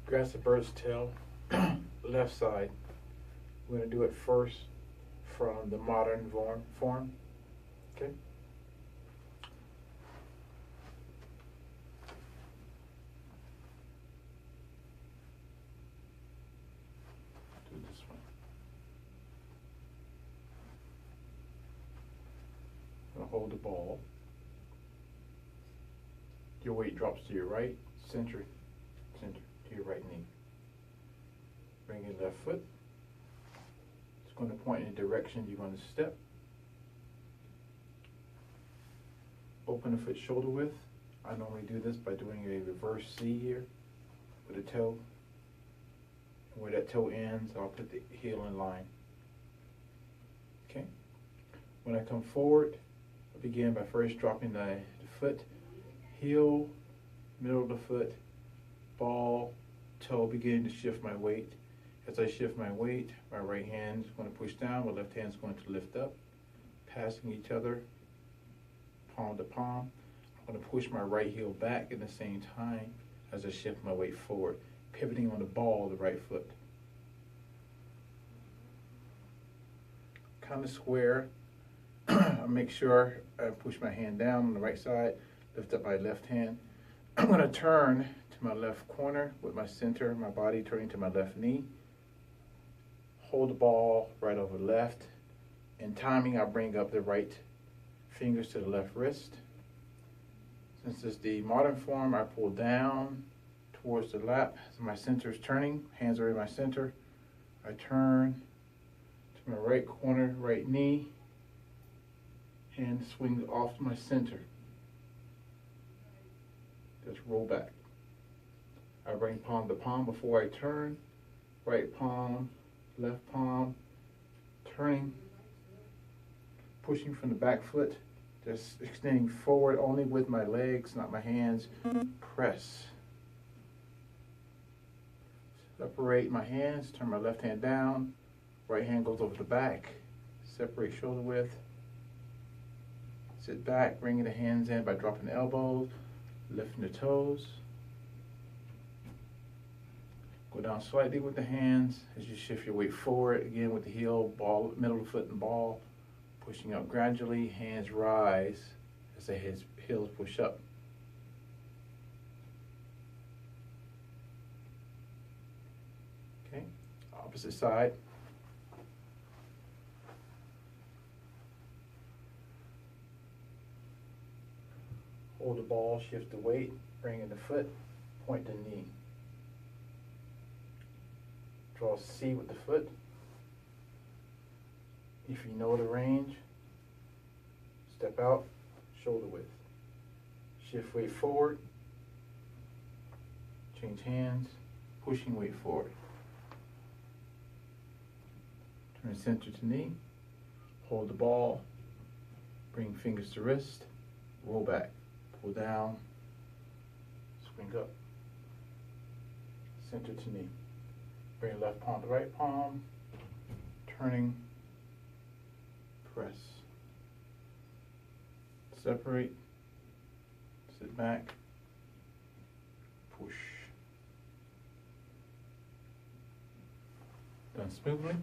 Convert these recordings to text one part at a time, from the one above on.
Grasp the bird's tail, left side. We're going to do it first from the modern form. Okay? Do this one. I'm going to hold the ball. Your weight drops to your right, center, to your right knee. Bring your left foot. It's going to point in the direction you're going to step. Open the foot shoulder width. I normally do this by doing a reverse C here with a toe. And where that toe ends, I'll put the heel in line. Okay? When I come forward, I begin by first dropping the foot, heel, middle of the foot, ball, toe, beginning to shift my weight. As I shift my weight, my right hand is going to push down, my left hand is going to lift up, passing each other, palm to palm. I'm going to push my right heel back at the same time as I shift my weight forward, pivoting on the ball of the right foot. Kind of square. I make sure I push my hand down on the right side, lift up my left hand. I'm going to turn to my left corner with my center, my body turning to my left knee. Hold the ball right over left. In timing, I bring up the right fingers to the left wrist. Since it's the modern form, I pull down towards the lap. So my center is turning, hands are in my center. I turn to my right corner, right knee, hand swings off to my center. Just roll back. I bring palm to palm before I turn. Right palm, left palm, turning, pushing from the back foot, just extending forward only with my legs, not my hands. Press. Separate my hands, turn my left hand down, right hand goes over the back, separate shoulder width. Sit back, bringing the hands in by dropping the elbows, lifting the toes. Go down slightly with the hands as you shift your weight forward, again with the heel, ball, middle of the foot and ball. Pushing up gradually, hands rise as the heels push up. Okay, opposite side. Hold the ball, shift the weight, bring in the foot, point the knee. Draw a C with the foot. If you know the range, step out, shoulder width. Shift weight forward, change hands, pushing weight forward. Turn center to knee, hold the ball, bring fingers to wrist, roll back, pull down, swing up, center to knee. Bring left palm to right palm, turning, press. Separate, sit back, push. Done smoothly.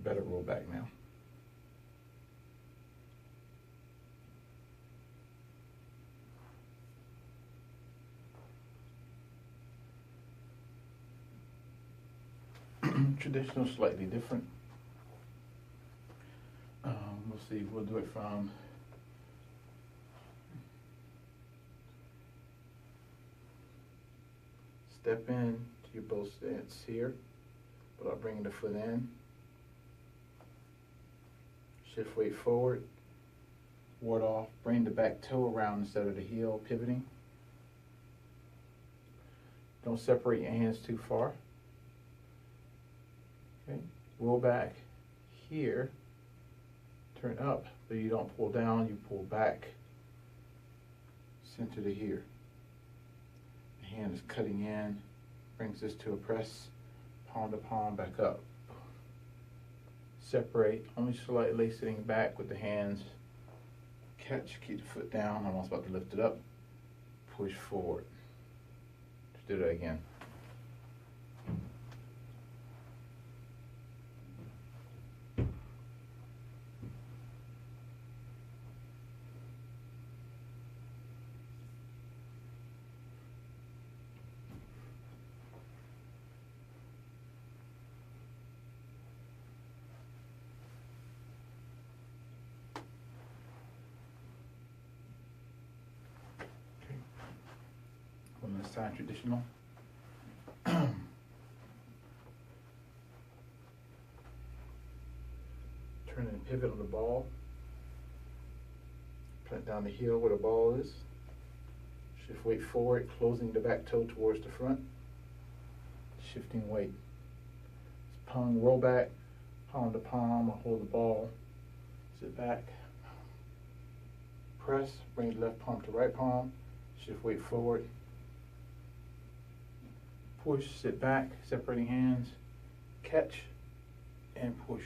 Better roll back now. Traditional, slightly different. We'll see, we'll do it from step in to your bow stance here, without bringing the foot in. Shift weight forward, ward off, bring the back toe around instead of the heel, pivoting. Don't separate your hands too far. Okay, roll back here, turn up, but you don't pull down, you pull back, center to here. The hand is cutting in, brings this to a press, palm to palm, back up. Separate, only slightly sitting back with the hands. Catch, keep the foot down, I'm almost about to lift it up, push forward. Let's do that again. On this side, traditional. Turn and pivot on the ball. Plant down the heel where the ball is. Shift weight forward, closing the back toe towards the front. Shifting weight. Palm, roll back, palm to palm, hold the ball. Sit back. Press, bring the left palm to right palm. Shift weight forward. Push, sit back, separating hands. Catch and push.